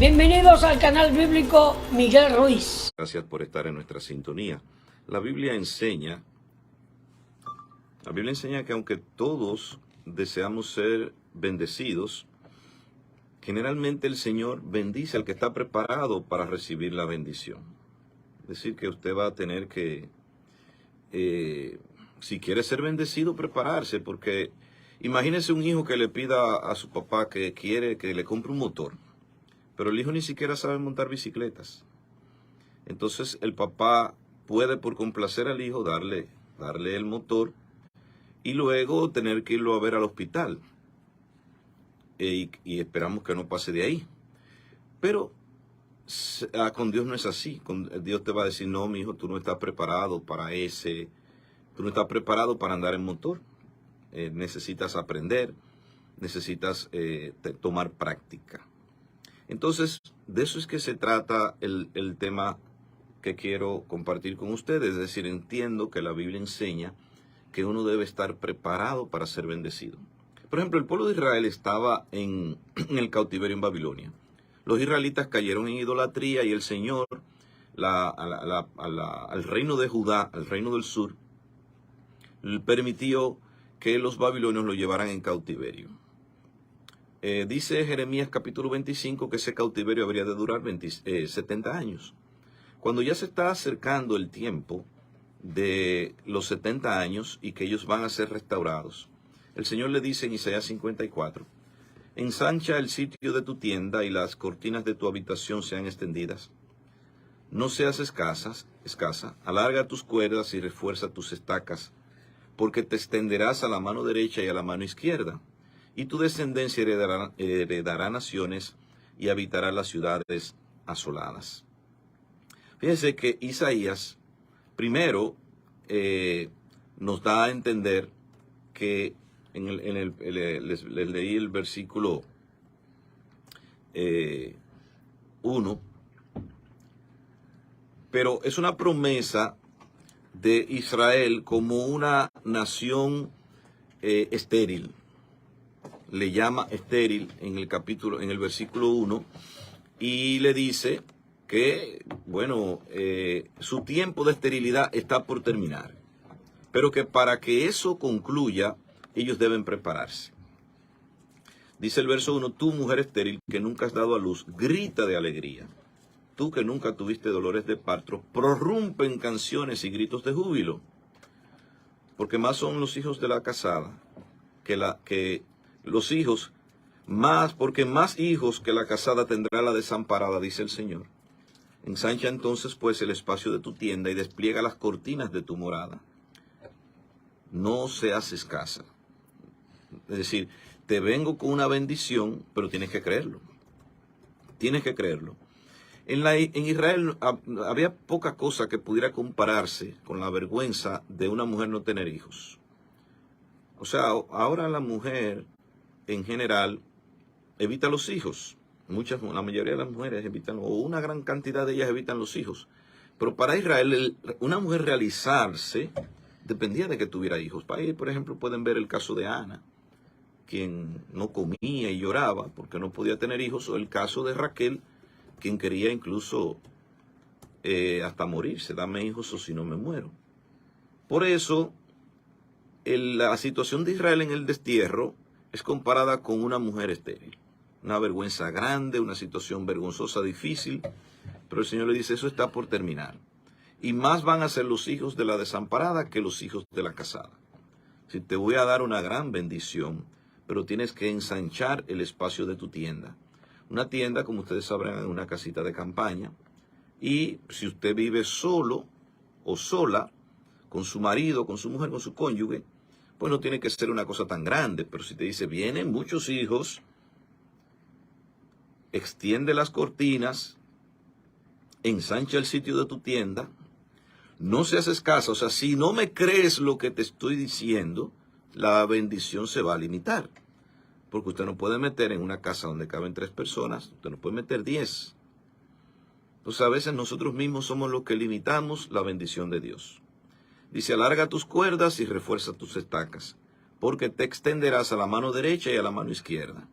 Bienvenidos al canal bíblico Miguel Ruiz. Gracias por estar en nuestra sintonía. La Biblia enseña que aunque todos deseamos ser bendecidos, generalmente el Señor bendice al que está preparado para recibir la bendición. Es decir, que usted va a tener que, si quiere ser bendecido, prepararse, porque imagínese un hijo que le pida a su papá que quiere que le compre un motor, pero el hijo ni siquiera sabe montar bicicletas. Entonces el papá puede, por complacer al hijo, darle el motor y luego tener que irlo a ver al hospital. Y esperamos que no pase de ahí. Pero con Dios no es así. Con Dios te va a decir: no, mi hijo, tú no estás preparado para tú no estás preparado para andar en motor. Necesitas aprender, necesitas tomar práctica. Entonces, de eso es que se trata el tema que quiero compartir con ustedes. Es decir, entiendo que la Biblia enseña que uno debe estar preparado para ser bendecido. Por ejemplo, el pueblo de Israel estaba en el cautiverio en Babilonia. Los israelitas cayeron en idolatría y el Señor, al reino de Judá, al reino del sur, permitió que los babilonios lo llevaran en cautiverio. Dice Jeremías capítulo 25 que ese cautiverio habría de durar 70 años. Cuando ya se está acercando el tiempo de los 70 años y que ellos van a ser restaurados, el Señor le dice en Isaías 54, ensancha el sitio de tu tienda y las cortinas de tu habitación sean extendidas. No seas escasa, alarga tus cuerdas y refuerza tus estacas, porque te extenderás a la mano derecha y a la mano izquierda, y tu descendencia heredará naciones y habitará las ciudades asoladas. Fíjense que Isaías primero nos da a entender que les leí el versículo 1, pero es una promesa de Israel como una nación estéril. Le llama estéril en el versículo 1, y le dice que, bueno, su tiempo de esterilidad está por terminar, pero que para que eso concluya, ellos deben prepararse. Dice el verso 1, tú, mujer estéril, que nunca has dado a luz, grita de alegría. Tú que nunca tuviste dolores de parto, prorrumpe en canciones y gritos de júbilo. Porque más son los hijos de la casada porque más hijos que la casada tendrá la desamparada, dice el Señor. Ensancha entonces pues el espacio de tu tienda y despliega las cortinas de tu morada. No seas escasa. Es decir, te vengo con una bendición, pero tienes que creerlo. Tienes que creerlo. En Israel había poca cosa que pudiera compararse con la vergüenza de una mujer no tener hijos. O sea, ahora la mujer en general evita los hijos. La mayoría de las mujeres evitan, o una gran cantidad de ellas evitan los hijos. Pero para Israel, una mujer realizarse dependía de que tuviera hijos. Para ahí, por ejemplo, pueden ver el caso de Ana, quien no comía y lloraba porque no podía tener hijos, o el caso de Raquel, quien quería incluso hasta morirse: dame hijos o si no me muero. Por eso, la situación de Israel en el destierro es comparada con una mujer estéril. Una vergüenza grande, una situación vergonzosa, difícil, pero el Señor le dice: eso está por terminar. Y más van a ser los hijos de la desamparada que los hijos de la casada. Si te voy a dar una gran bendición, pero tienes que ensanchar el espacio de tu tienda. Una tienda, como ustedes sabrán, es una casita de campaña. Y si usted vive solo o sola, con su marido, con su mujer, con su cónyuge, pues no tiene que ser una cosa tan grande. Pero si te dice: vienen muchos hijos, extiende las cortinas, ensancha el sitio de tu tienda, no seas escasa. O sea, si no me crees lo que te estoy diciendo, la bendición se va a limitar. Porque usted no puede meter en una casa donde caben 3 personas, usted no puede meter 10. Entonces a veces nosotros mismos somos los que limitamos la bendición de Dios. Dice: alarga tus cuerdas y refuerza tus estacas, porque te extenderás a la mano derecha y a la mano izquierda.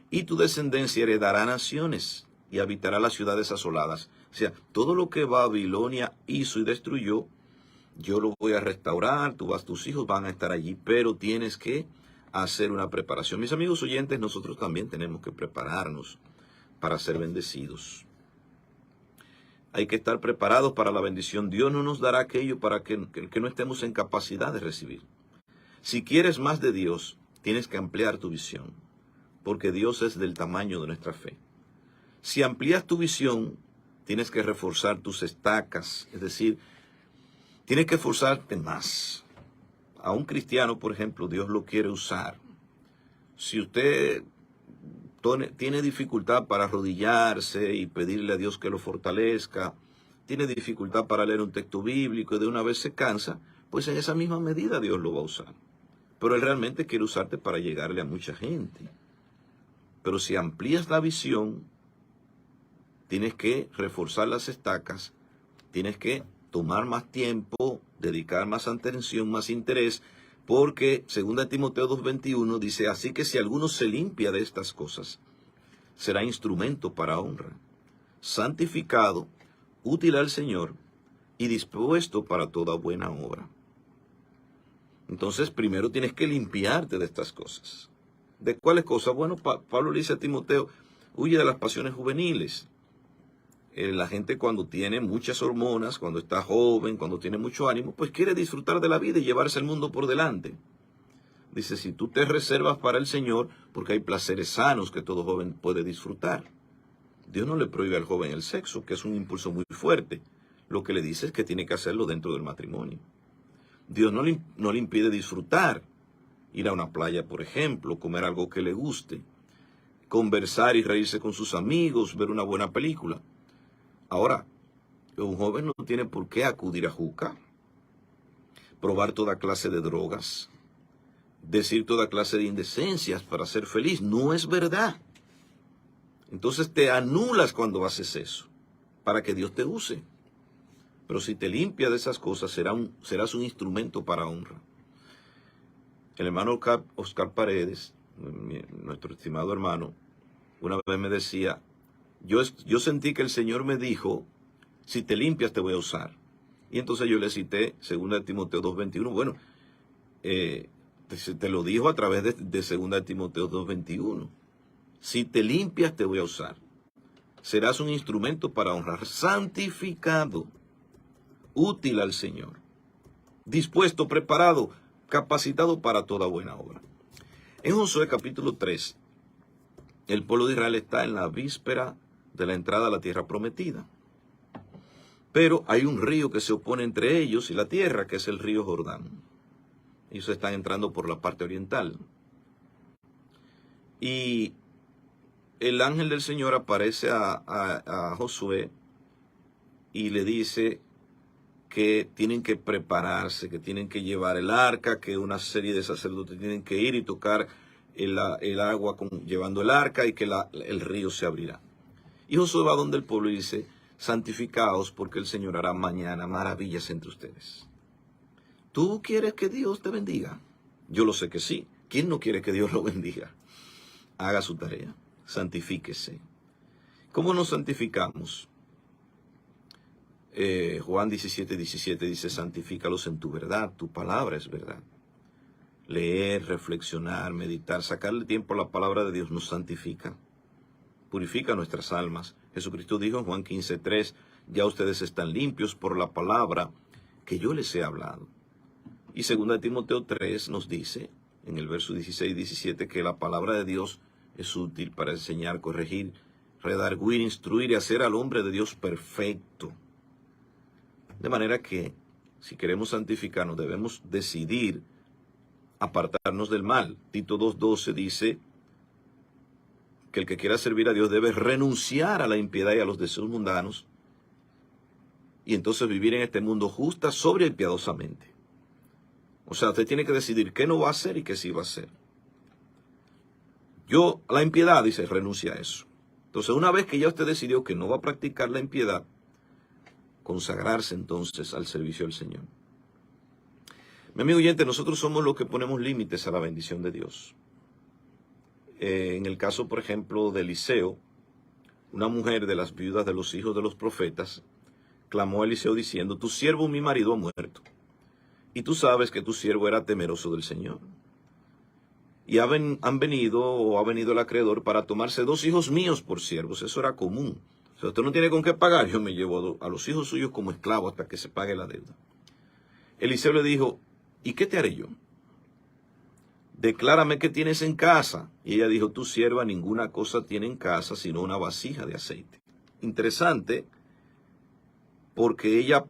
Y tu descendencia heredará naciones y habitará las ciudades asoladas. O sea, todo lo que Babilonia hizo y destruyó, yo lo voy a restaurar, tus hijos van a estar allí, pero tienes que hacer una preparación. Mis amigos oyentes, nosotros también tenemos que prepararnos para ser bendecidos. Hay que estar preparados para la bendición. Dios no nos dará aquello para que no estemos en capacidad de recibir. Si quieres más de Dios, tienes que ampliar tu visión, porque Dios es del tamaño de nuestra fe. Si amplías tu visión, tienes que reforzar tus estacas, es decir, tienes que esforzarte más. A un cristiano, por ejemplo, Dios lo quiere usar. Si usted tiene dificultad para arrodillarse y pedirle a Dios que lo fortalezca, tiene dificultad para leer un texto bíblico y de una vez se cansa, pues en esa misma medida Dios lo va a usar. Pero Él realmente quiere usarte para llegarle a mucha gente. Pero si amplías la visión, tienes que reforzar las estacas, tienes que tomar más tiempo, dedicar más atención, más interés, porque 2 Timoteo 2:21 dice, así que si alguno se limpia de estas cosas, será instrumento para honra, santificado, útil al Señor y dispuesto para toda buena obra. Entonces, primero tienes que limpiarte de estas cosas. ¿De cuáles cosas? Bueno, Pablo le dice a Timoteo, huye de las pasiones juveniles. La gente cuando tiene muchas hormonas, cuando está joven, cuando tiene mucho ánimo, pues quiere disfrutar de la vida y llevarse el mundo por delante. Dice, si tú te reservas para el Señor, porque hay placeres sanos que todo joven puede disfrutar. Dios no le prohíbe al joven el sexo, que es un impulso muy fuerte. Lo que le dice es que tiene que hacerlo dentro del matrimonio. Dios no le impide disfrutar, ir a una playa, por ejemplo, comer algo que le guste, conversar y reírse con sus amigos, ver una buena película. Ahora, un joven no tiene por qué acudir a juca, probar toda clase de drogas, decir toda clase de indecencias para ser feliz. No es verdad. Entonces te anulas cuando haces eso, para que Dios te use. Pero si te limpias de esas cosas, serás un instrumento para honra. El hermano Oscar Paredes, nuestro estimado hermano, una vez me decía, yo sentí que el Señor me dijo, si te limpias te voy a usar. Y entonces yo le cité 2 Timoteo 2:21. Bueno, te lo dijo a través de 2 Timoteo 2:21. Si te limpias te voy a usar. Serás un instrumento para honrar, santificado, útil al Señor, dispuesto, preparado, capacitado para toda buena obra. En Josué capítulo 3, el pueblo de Israel está en la víspera de la entrada a la tierra prometida. Pero hay un río que se opone entre ellos y la tierra, que es el río Jordán. Ellos están entrando por la parte oriental. Y el ángel del Señor aparece a Josué y le dice que tienen que prepararse, que tienen que llevar el arca, que una serie de sacerdotes tienen que ir y tocar el agua llevando el arca y que el río se abrirá. Y Josué va donde el pueblo y dice, santificaos porque el Señor hará mañana maravillas entre ustedes. ¿Tú quieres que Dios te bendiga? Yo lo sé que sí. ¿Quién no quiere que Dios lo bendiga? Haga su tarea, santifíquese. ¿Cómo nos santificamos? Juan 17:17 dice, santifícalos en tu verdad, tu palabra es verdad. Leer, reflexionar, meditar, sacarle tiempo a la palabra de Dios nos santifica, purifica nuestras almas. Jesucristo dijo en Juan 15:3, ya ustedes están limpios por la palabra que yo les he hablado. Y 2 Timoteo 3 nos dice, en el verso 16 y 17, que la palabra de Dios es útil para enseñar, corregir, redarguir, instruir y hacer al hombre de Dios perfecto. De manera que, si queremos santificarnos, debemos decidir apartarnos del mal. Tito 2:12 dice que el que quiera servir a Dios debe renunciar a la impiedad y a los deseos mundanos y entonces vivir en este mundo justa, sobria y piadosamente. O sea, usted tiene que decidir qué no va a hacer y qué sí va a hacer. La impiedad, dice, renuncia a eso. Entonces, una vez que ya usted decidió que no va a practicar la impiedad, consagrarse entonces al servicio del Señor. Mi amigo oyente, nosotros somos los que ponemos límites a la bendición de Dios. En el caso, por ejemplo, de Eliseo, una mujer de las viudas de los hijos de los profetas, clamó a Eliseo diciendo, tu siervo mi marido ha muerto, y tú sabes que tu siervo era temeroso del Señor. Y ha venido el acreedor para tomarse 2 hijos míos por siervos. Eso era común. O sea, usted no tiene con qué pagar, yo me llevo a los hijos suyos como esclavos hasta que se pague la deuda. Eliseo le dijo, ¿y qué te haré yo? Declárame qué tienes en casa. Y ella dijo, tu sierva ninguna cosa tiene en casa sino una vasija de aceite. Interesante, porque ella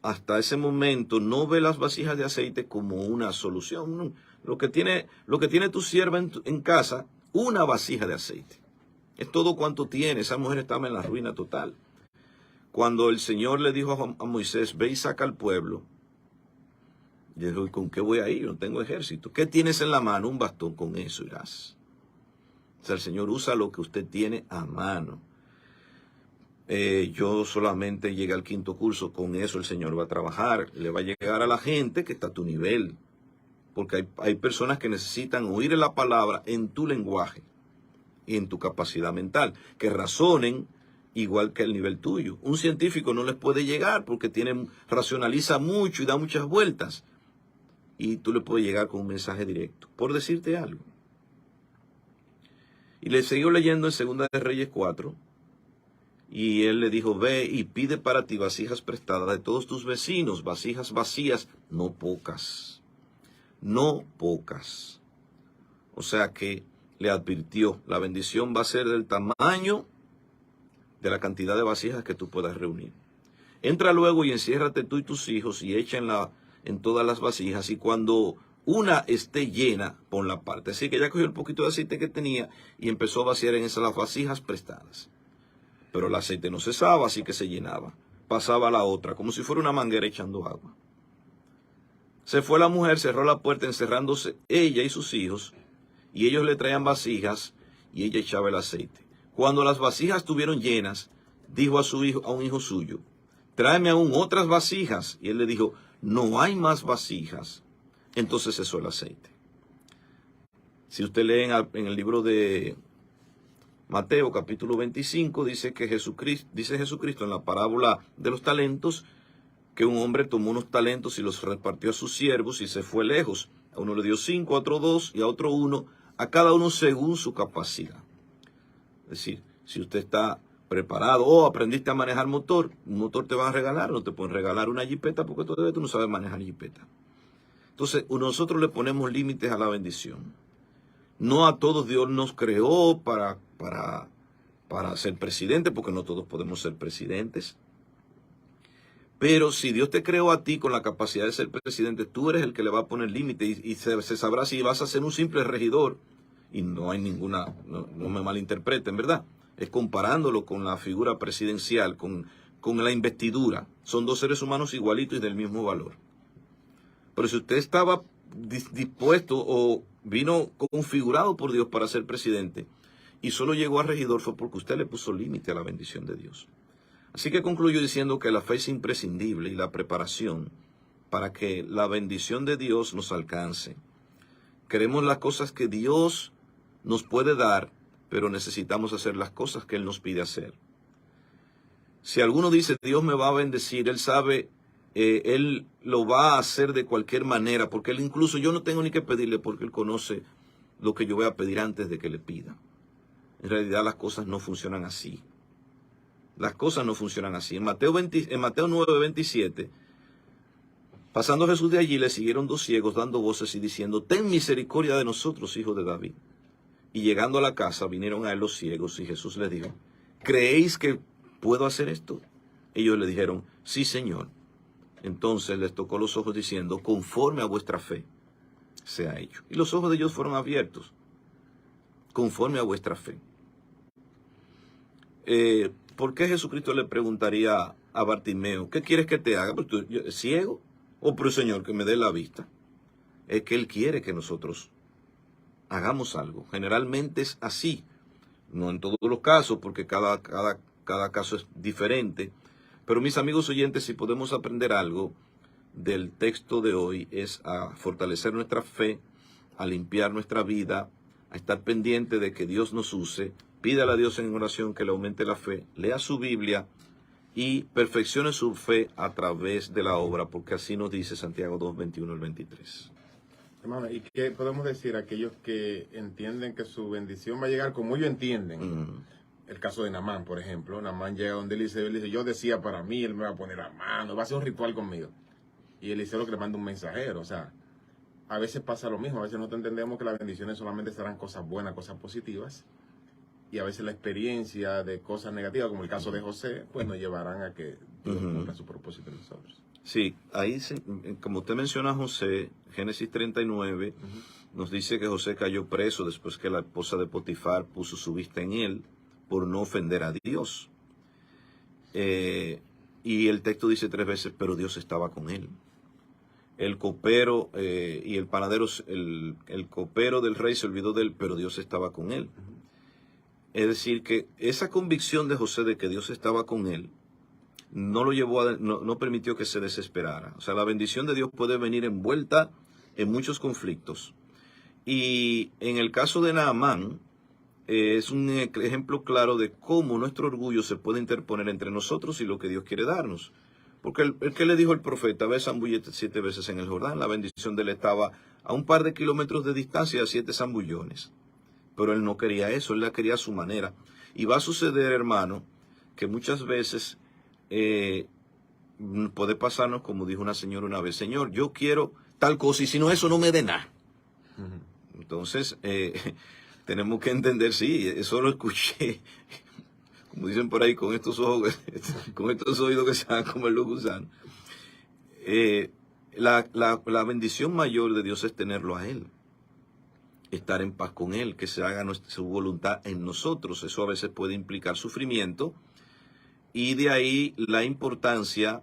hasta ese momento no ve las vasijas de aceite como una solución. Lo que tiene tu sierva en casa, una vasija de aceite. Es todo cuanto tiene. Esa mujer estaba en la ruina total. Cuando el Señor le dijo a Moisés, ve y saca al pueblo, y dijo, ¿con qué voy a ir? No tengo ejército. ¿Qué tienes en la mano? Un bastón, con eso irás. O sea, el Señor usa lo que usted tiene a mano. Yo solamente llegué al 5º curso, con eso el Señor va a trabajar. Le va a llegar a la gente que está a tu nivel. Porque hay personas que necesitan oír la palabra en tu lenguaje y en tu capacidad mental, que razonen igual que el nivel tuyo. Un científico no les puede llegar porque racionaliza mucho y da muchas vueltas. Y tú le puedes llegar con un mensaje directo, por decirte algo. Y le siguió leyendo en 2 de Reyes 4. Y él le dijo, ve y pide para ti vasijas prestadas de todos tus vecinos, vasijas vacías, no pocas. No pocas. O sea que le advirtió, la bendición va a ser del tamaño de la cantidad de vasijas que tú puedas reunir. Entra luego y enciérrate tú y tus hijos y echa en todas las vasijas, y cuando una esté llena, ponla aparte. Así que ella cogió el poquito de aceite que tenía y empezó a vaciar en esas las vasijas prestadas. Pero el aceite no cesaba, así que se llenaba. Pasaba a la otra, como si fuera una manguera echando agua. Se fue la mujer, cerró la puerta, encerrándose ella y sus hijos, y ellos le traían vasijas, y ella echaba el aceite. Cuando las vasijas estuvieron llenas, dijo a un hijo suyo, tráeme aún otras vasijas. Y él le dijo, no hay más vasijas. Entonces cesó el aceite. Si usted lee en el libro de Mateo capítulo 25, dice Jesucristo en la parábola de los talentos, que un hombre tomó unos talentos y los repartió a sus siervos y se fue lejos. A uno le dio 5, a otro 2 y a otro 1, a cada uno según su capacidad. Es decir, si usted está preparado o aprendiste a manejar motor, un motor te van a regalar, no te pueden regalar una jipeta porque todavía tú no sabes manejar jipeta. Entonces, nosotros le ponemos límites a la bendición. No a todos Dios nos creó para ser presidente, porque no todos podemos ser presidentes. Pero si Dios te creó a ti con la capacidad de ser presidente, tú eres el que le va a poner límite y se sabrá si vas a ser un simple regidor. Y no hay ninguna, no me malinterpreten, ¿verdad? Es comparándolo con la figura presidencial, con la investidura. Son 2 seres humanos igualitos y del mismo valor. Pero si usted estaba dispuesto o vino configurado por Dios para ser presidente y solo llegó a regidor, fue porque usted le puso límite a la bendición de Dios. Así que concluyo diciendo que la fe es imprescindible y la preparación para que la bendición de Dios nos alcance. Queremos las cosas que Dios nos puede dar, pero necesitamos hacer las cosas que Él nos pide hacer. Si alguno dice, Dios me va a bendecir, Él sabe, Él lo va a hacer de cualquier manera, porque Él incluso, yo no tengo ni que pedirle, porque Él conoce lo que yo voy a pedir antes de que le pida. En realidad las cosas no funcionan así. Las cosas no funcionan así. En Mateo 9:27, pasando Jesús de allí, le siguieron 2 ciegos dando voces y diciendo, ten misericordia de nosotros, hijos de David. Y llegando a la casa, vinieron a él los ciegos, y Jesús les dijo, ¿creéis que puedo hacer esto? Ellos le dijeron, sí, Señor. Entonces les tocó los ojos diciendo, conforme a vuestra fe sea hecho. Y los ojos de ellos fueron abiertos, conforme a vuestra fe. ¿Por qué Jesucristo le preguntaría a Bartimeo, ¿qué quieres que te haga? Pues tú, ¿ciego? O pero Señor, que me dé la vista. Es que Él quiere que nosotros hagamos algo. Generalmente es así. No en todos los casos, porque cada caso es diferente. Pero mis amigos oyentes, si podemos aprender algo del texto de hoy, es a fortalecer nuestra fe, a limpiar nuestra vida, a estar pendiente de que Dios nos use Pídale a Dios en oración que le aumente la fe, lea su Biblia y perfeccione su fe a través de la obra, porque así nos dice Santiago 2, 21 al 23. Hermano, ¿y qué podemos decir a aquellos que entienden que su bendición va a llegar como ellos entienden? El caso de Naamán, por ejemplo. Naamán llega donde Eliseo y le dice, yo decía para mí, él me va a poner la mano, va a hacer un ritual conmigo. Y Eliseo lo que le manda un mensajero. O sea, a veces pasa lo mismo, a veces nosotros entendemos que las bendiciones solamente serán cosas buenas, cosas positivas. Y a veces la experiencia de cosas negativas, como el caso de José, pues nos llevarán a que Dios cumpla su propósito en nosotros. Sí, ahí, como usted menciona a José, Génesis 39, nos dice que José cayó preso después que la esposa de Potifar puso su vista en él por no ofender a Dios. Y el texto dice 3 veces, pero Dios estaba con él. El copero y el panadero, el copero del rey se olvidó de él, pero Dios estaba con él. Es decir, que esa convicción de José de que Dios estaba con él, no lo llevó no permitió que se desesperara. O sea, la bendición de Dios puede venir envuelta en muchos conflictos. Y en el caso de Naamán, es un ejemplo claro de cómo nuestro orgullo se puede interponer entre nosotros y lo que Dios quiere darnos. Porque el que le dijo el profeta, ve, zambullete 7 veces en el Jordán, la bendición de él estaba a un par de kilómetros de distancia, a 7 zambullones. Pero él no quería eso, él la quería a su manera. Y va a suceder, hermano, que muchas veces puede pasarnos, como dijo una señora una vez, Señor, yo quiero tal cosa y si no eso no me dé nada. Entonces, tenemos que entender, sí, eso lo escuché, como dicen por ahí, con estos ojos, con estos oídos que se van a comer los gusanos. La bendición mayor de Dios es tenerlo a Él, estar en paz con Él, que se haga su voluntad en nosotros. Eso a veces puede implicar sufrimiento, y de ahí la importancia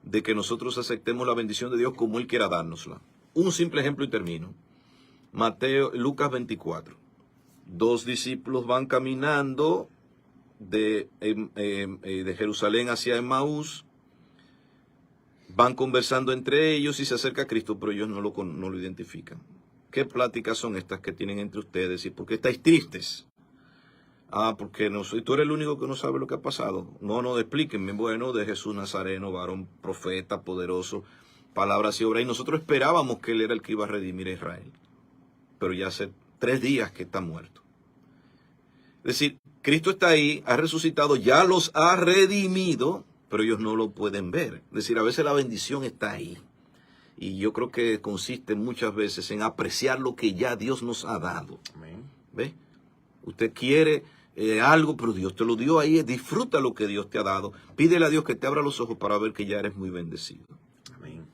de que nosotros aceptemos la bendición de Dios como Él quiera dárnosla. Un simple ejemplo y termino. Lucas 24. 2 discípulos van caminando de Jerusalén hacia Emaús, van conversando entre ellos y se acerca a Cristo, pero ellos no lo identifican. ¿Qué pláticas son estas que tienen entre ustedes y por qué estáis tristes? Porque tú eres el único que no sabe lo que ha pasado. No, explíquenme. Bueno, de Jesús Nazareno, varón, profeta, poderoso, palabras y obras. Y nosotros esperábamos que Él era el que iba a redimir a Israel. Pero ya hace 3 días que está muerto. Es decir, Cristo está ahí, ha resucitado, ya los ha redimido, pero ellos no lo pueden ver. Es decir, a veces la bendición está ahí. Y yo creo que consiste muchas veces en apreciar lo que ya Dios nos ha dado. Amén. ¿Ve? Usted quiere algo, pero Dios te lo dio ahí. Disfruta lo que Dios te ha dado. Pídele a Dios que te abra los ojos para ver que ya eres muy bendecido. Amén.